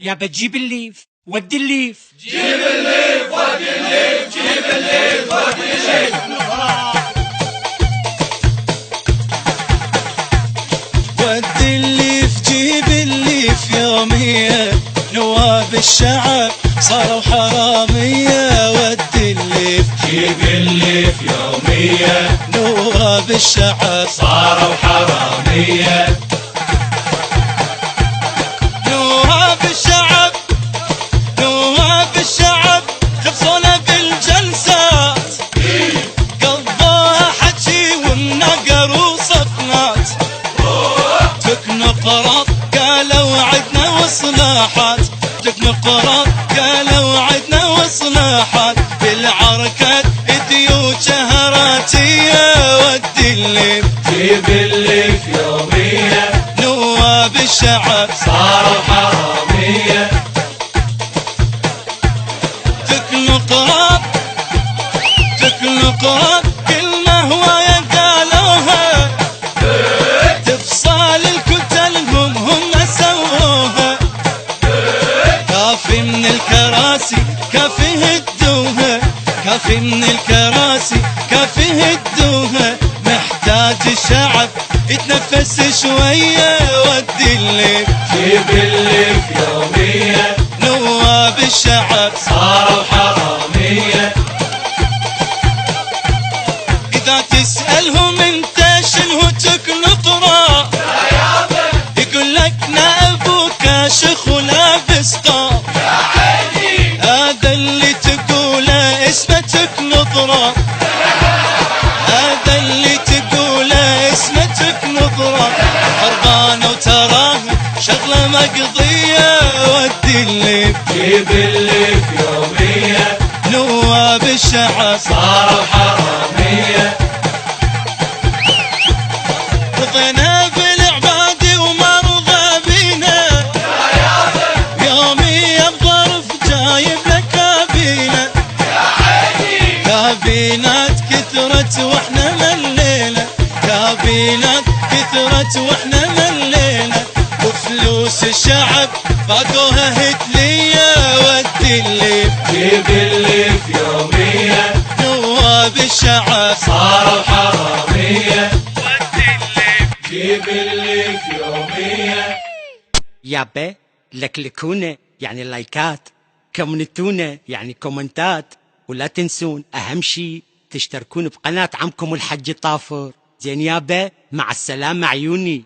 يا بتجيب الليف ودي الليف. جيب الليف ودي الليف، جيب الليف ودي الليف. ودي الليف جيب الليف يومية، نواب الشعب صاروا حرامية. ودي الليف جيب الليف يومية، نواب الشعب صاروا حرامية. نواب الشعب نواب الشعب خبصونا بالجلسات، قضوها حكي والنقر وصفنات. تكنقرط قالوا عدنا وصلاحات، تكنقرط قالوا عدنا وصلاحات. بالعركات ديوت شهراتية. ودي الليف جيب الليف يومية، نواب الشعب صاروا حرامية. تكنقرط تكنقرط كلمة هواية قالوها، تفصال الكتل هم سووها. كافي من الكراسي كافي هدوها، كافي من الكراسي كافي هدوها. محتاج الشعب يتنفس شوية. ودي الليف جيب الليف يومية، نواب الشعب صاروا حرامية. إذا تسألهم انت شنو تكنطرة، يقول لك نائب كاشخ ولابس قاب. هذا اللي تقوله اسمه تكنطرة، هذا اللي تقوله اسمه تكنطرة. خربانة وتراها شغلة مقضية. ودي الليف جيب الليف يومية، نواب الشعب صاروا حرامية. رضينا بالعباد وما رضى بينا، يومية بظرف جايب لك كابينة. كابينات كثرت واحنا ملينا، كابينات كثرت واحنا ملينا. وفلوس الشعب باقوها هتلية. ودي الليف جيب الليف يومية، نواب الشعب صاروا حرامية. جيب الليف يومية. يابا لكلكونا يعني لايكات، كومنتونا يعني كومنتات، ولا تنسون أهم شي تشتركون بقناة عمكم الحج طافر. زين يابا، مع السلامة عيوني.